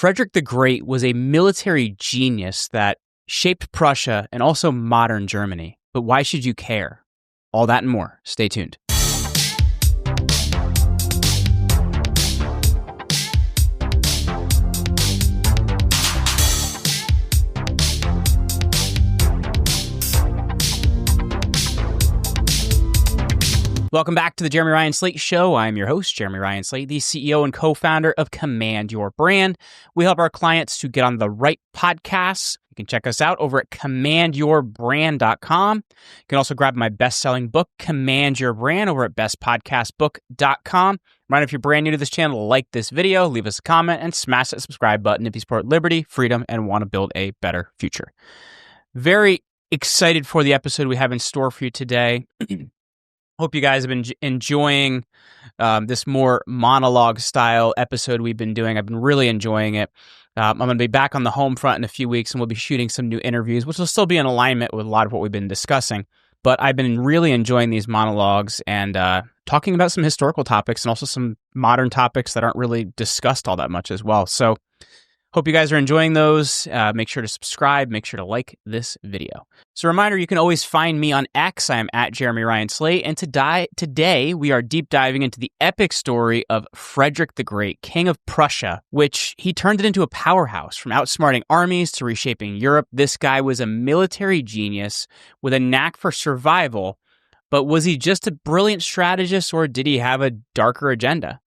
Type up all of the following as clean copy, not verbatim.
Frederick the Great was a military genius that shaped Prussia and also modern Germany. But why should you care? All that and more. Stay tuned. Welcome back to the Jeremy Ryan Slate Show. I'm your host, Jeremy Ryan Slate, the CEO and co-founder of Command Your Brand. We help our clients to get on the right podcasts. You can check us out over at commandyourbrand.com. You can also grab my best-selling book, Command Your Brand, over at bestpodcastbook.com. Reminder, if you're brand new to this channel, like this video, leave us a comment, and smash that subscribe button if you support liberty, freedom, and want to build a better future. Very excited for the episode we have in store for you today. Hope you guys have been enjoying this more monologue-style episode we've been doing. I've been really enjoying it. I'm going to be back on the home front in a few weeks, and we'll be shooting some new interviews, which will still be in alignment with a lot of what we've been discussing. But I've been really enjoying these monologues and talking about some historical topics and also some modern topics that aren't really discussed all that much as well. So hope you guys are enjoying those. Make sure to subscribe. Make sure to like this video. So a reminder, you can always find me on X. I am at Jeremy Ryan Slate. And today we are deep diving into the epic story of Frederick the Great, King of Prussia, which he turned it into a powerhouse. From outsmarting armies to reshaping Europe, this guy was a military genius with a knack for survival. But was he just a brilliant strategist, or did he have a darker agenda?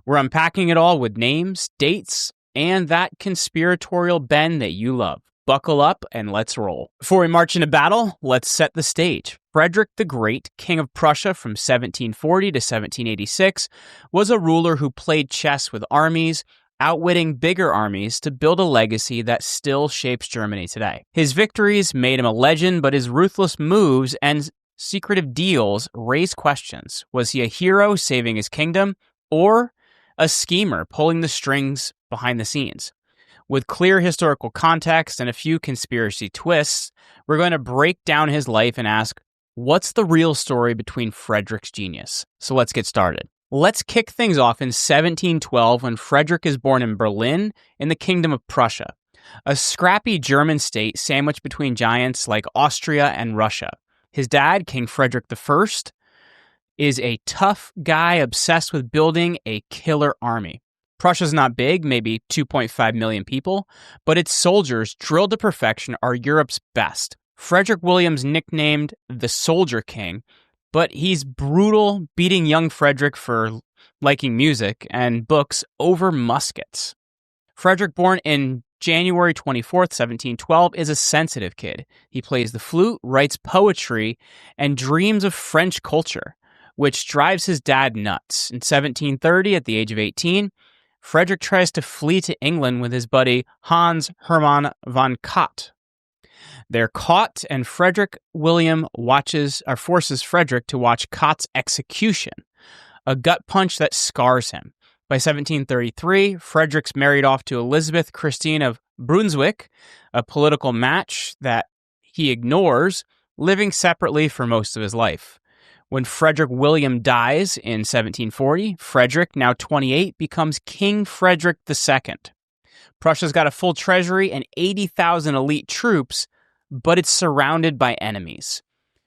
We're unpacking it all with names, dates, and that conspiratorial bend that you love. Buckle up and let's roll. Before we march into battle, let's set the stage. Frederick the Great, King of Prussia from 1740 to 1786, was a ruler who played chess with armies, outwitting bigger armies to build a legacy that still shapes Germany today. His victories made him a legend, but his ruthless moves and secretive deals raise questions. Was he a hero saving his kingdom, or a schemer pulling the strings behind the scenes? With clear historical context and a few conspiracy twists, we're going to break down his life and ask, what's the real story between Frederick's genius? So let's get started. Let's kick things off in 1712 when Frederick is born in Berlin in the Kingdom of Prussia, a scrappy German state sandwiched between giants like Austria and Russia. His dad, King Frederick I, is a tough guy obsessed with building a killer army. Prussia's not big, maybe 2.5 million people, but its soldiers, drilled to perfection, are Europe's best. Frederick William's nicknamed the Soldier King, but he's brutal, beating young Frederick for liking music and books over muskets. Frederick, born in January 24th, 1712, is a sensitive kid. He plays the flute, writes poetry, and dreams of French culture, which drives his dad nuts. In 1730, at the age of 18, Frederick tries to flee to England with his buddy Hans Hermann von Katte. They're caught, and Frederick William forces Frederick to watch Katte's execution, a gut punch that scars him. By 1733, Frederick's married off to Elizabeth Christine of Brunswick, a political match that he ignores, living separately for most of his life. When Frederick William dies in 1740, Frederick, now 28, becomes King Frederick II. Prussia's got a full treasury and 80,000 elite troops, but it's surrounded by enemies.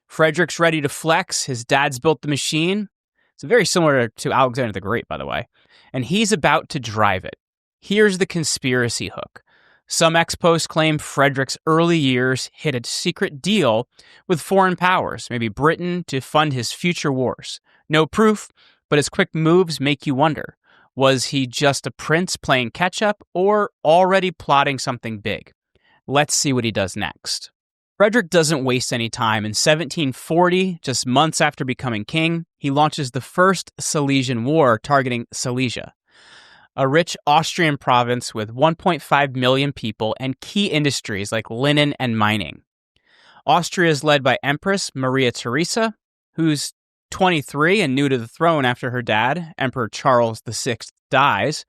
Frederick's ready to flex. His dad's built the machine. It's very similar to Alexander the Great, by the way. And he's about to drive it. Here's the conspiracy hook. Some ex-posts claim Frederick's early years hit a secret deal with foreign powers, maybe Britain, to fund his future wars. No proof, but his quick moves make you wonder. Was he just a prince playing catch-up, or already plotting something big? Let's see what he does next. Frederick doesn't waste any time. In 1740, just months after becoming king, he launches the First Silesian War targeting Silesia, a rich Austrian province with 1.5 million people and key industries like linen and mining. Austria is led by Empress Maria Theresa, who's 23 and new to the throne after her dad, Emperor Charles VI, dies.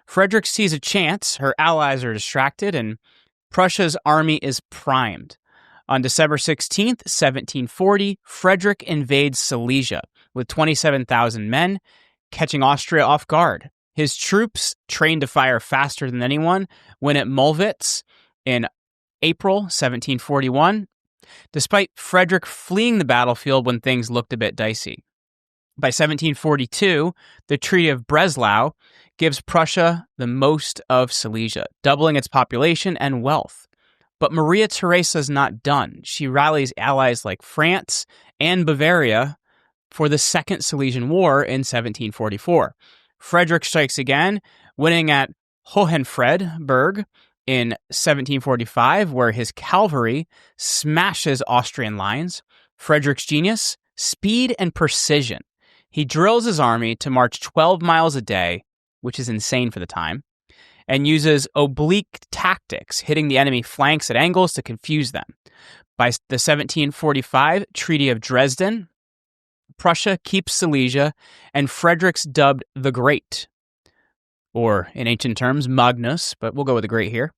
Frederick sees a chance, her allies are distracted, and Prussia's army is primed. On December 16th, 1740, Frederick invades Silesia with 27,000 men, catching Austria off guard. His troops, trained to fire faster than anyone, win at Mollwitz in April 1741, despite Frederick fleeing the battlefield when things looked a bit dicey. By 1742, the Treaty of Breslau gives Prussia the most of Silesia, doubling its population and wealth. But Maria Theresa's not done. She rallies allies like France and Bavaria for the Second Silesian War in 1744. Frederick strikes again, winning at Hohenfriedberg in 1745, where his cavalry smashes Austrian lines. Frederick's genius, speed and precision. He drills his army to march 12 miles a day, which is insane for the time, and uses oblique tactics, hitting the enemy flanks at angles to confuse them. By the 1745 Treaty of Dresden, Prussia keeps Silesia, and Frederick's dubbed the Great, or in ancient terms, Magnus, but we'll go with the Great here.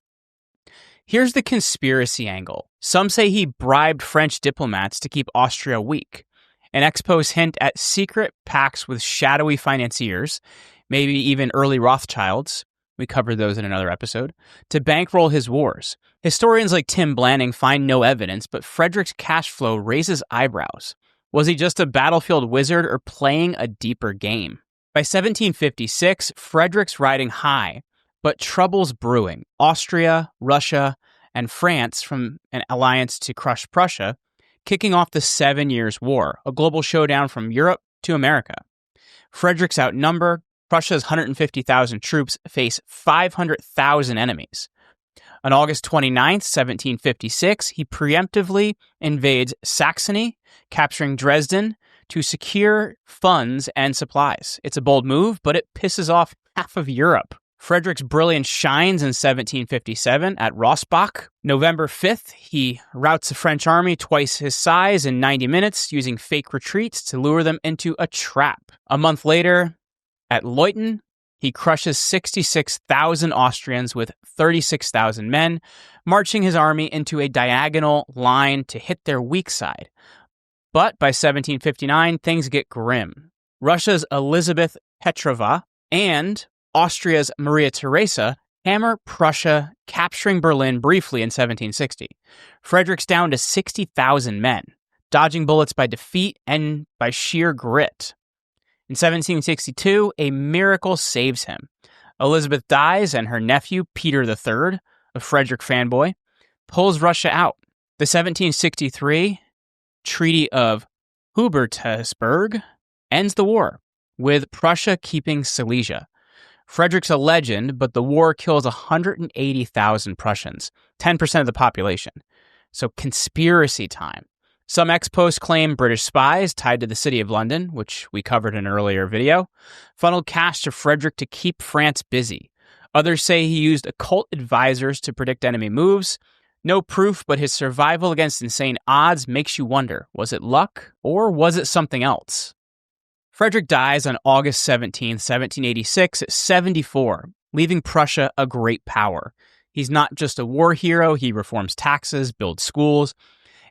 Here's the conspiracy angle. Some say he bribed French diplomats to keep Austria weak. An expos hint at secret pacts with shadowy financiers, maybe even early Rothschilds, we covered those in another episode, to bankroll his wars. Historians like Tim Blanning find no evidence, but Frederick's cash flow raises eyebrows. Was he just a battlefield wizard or playing a deeper game? By 1756, Frederick's riding high, but trouble's brewing. Austria, Russia, and France from an alliance to crush Prussia, kicking off the 7 Years' War, a global showdown from Europe to America. Frederick's outnumbered. Prussia's 150,000 troops face 500,000 enemies. On August 29, 1756, he preemptively invades Saxony, capturing Dresden to secure funds and supplies. It's a bold move, but it pisses off half of Europe. Frederick's brilliance shines in 1757 at Rossbach. November 5th, he routs a French army twice his size in 90 minutes, using fake retreats to lure them into a trap. A month later, at Leuthen, he crushes 66,000 Austrians with 36,000 men, marching his army into a diagonal line to hit their weak side. But by 1759, things get grim. Russia's Elizabeth Petrova and Austria's Maria Theresa hammer Prussia, capturing Berlin briefly in 1760. Frederick's down to 60,000 men, dodging bullets by defeat and by sheer grit. In 1762, a miracle saves him. Elizabeth dies, and her nephew, Peter III, a Frederick fanboy, pulls Russia out. The 1763 Treaty of Hubertusburg ends the war, with Prussia keeping Silesia. Frederick's a legend, but the war kills 180,000 Prussians, 10% of the population. So conspiracy time. Some ex-posts claim British spies tied to the City of London, which we covered in an earlier video, funneled cash to Frederick to keep France busy. Others say he used occult advisors to predict enemy moves. No proof, but his survival against insane odds makes you wonder, was it luck or was it something else? Frederick dies on August 17, 1786 at 74, leaving Prussia a great power. He's not just a war hero, he reforms taxes, builds schools,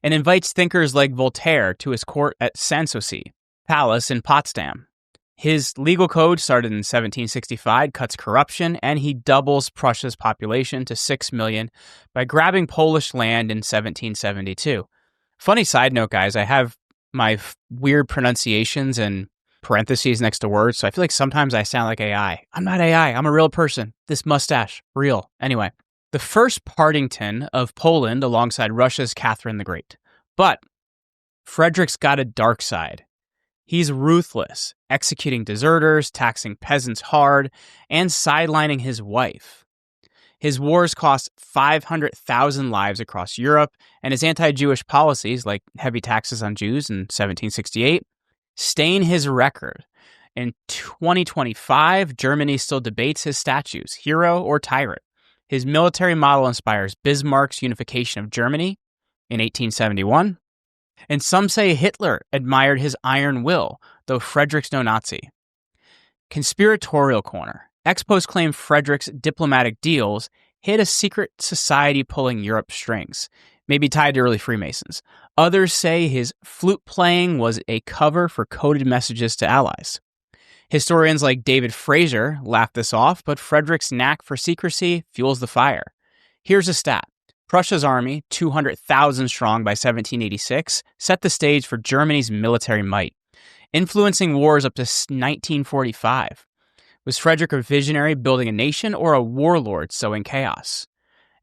and invites thinkers like Voltaire to his court at Sanssouci Palace in Potsdam. His legal code, started in 1765, cuts corruption, and he doubles Prussia's population to 6 million by grabbing Polish land in 1772. Funny side note, guys, I have my weird pronunciations and parentheses next to words, so I feel like sometimes I sound like AI. I'm not AI, I'm a real person. This mustache, real. Anyway. The first Partington of Poland alongside Russia's Catherine the Great. But Frederick's got a dark side. He's ruthless, executing deserters, taxing peasants hard, and sidelining his wife. His wars cost 500,000 lives across Europe, and his anti-Jewish policies, like heavy taxes on Jews in 1768, stain his record. In 2025, Germany still debates his statues, hero or tyrant. His military model inspires Bismarck's unification of Germany in 1871, and some say Hitler admired his iron will, though Frederick's no Nazi. Conspiratorial corner. Expos claim Frederick's diplomatic deals hid a secret society pulling Europe's strings, maybe tied to early Freemasons. Others say his flute playing was a cover for coded messages to allies. Historians like David Fraser laugh this off, but Frederick's knack for secrecy fuels the fire. Here's a stat. Prussia's army, 200,000 strong by 1786, set the stage for Germany's military might, influencing wars up to 1945. Was Frederick a visionary building a nation or a warlord sowing chaos?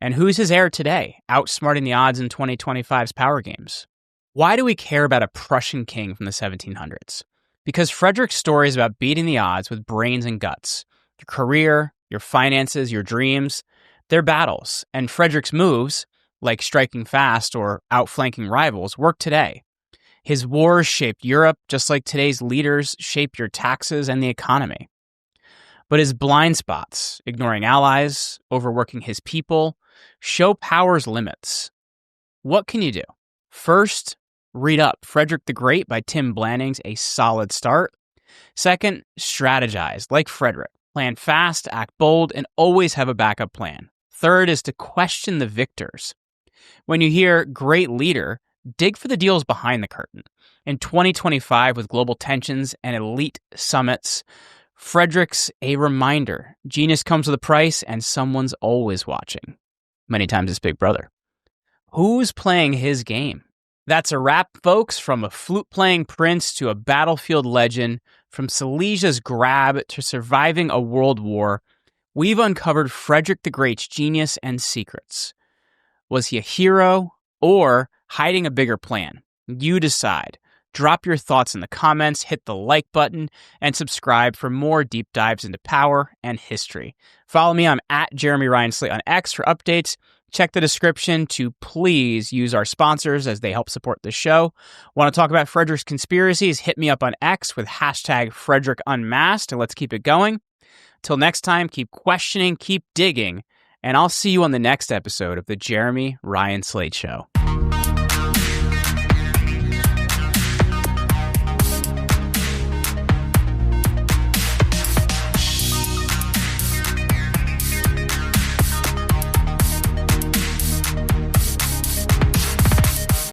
And who's his heir today, outsmarting the odds in 2025's power games? Why do we care about a Prussian king from the 1700s? Because Frederick's story is about beating the odds with brains and guts. Your career, your finances, your dreams, they're battles. And Frederick's moves, like striking fast or outflanking rivals, work today. His wars shaped Europe just like today's leaders shape your taxes and the economy. But his blind spots, ignoring allies, overworking his people, show power's limits. What can you do? First, read up Frederick the Great by Tim Blanning's a solid start. Second, strategize like Frederick. Plan fast, act bold, and always have a backup plan. Third is to question the victors. When you hear great leader, dig for the deals behind the curtain. In 2025, with global tensions and elite summits, Frederick's a reminder. Genius comes with a price, and someone's always watching. Many times it's Big Brother. Who's playing his game? That's a wrap, folks, from a flute-playing prince to a battlefield legend, from Silesia's grab to surviving a world war. We've uncovered Frederick the Great's genius and secrets. Was he a hero or hiding a bigger plan? You decide. Drop your thoughts in the comments, hit the like button, and subscribe for more deep dives into power and history. Follow me, I'm at Jeremy Ryan Slate on X for updates. Check the description to please use our sponsors as they help support the show. Want to talk about Frederick's conspiracies? Hit me up on X with hashtag Frederick Unmasked, and let's keep it going. Till next time, keep questioning, keep digging, and I'll see you on the next episode of the Jeremy Ryan Slate Show.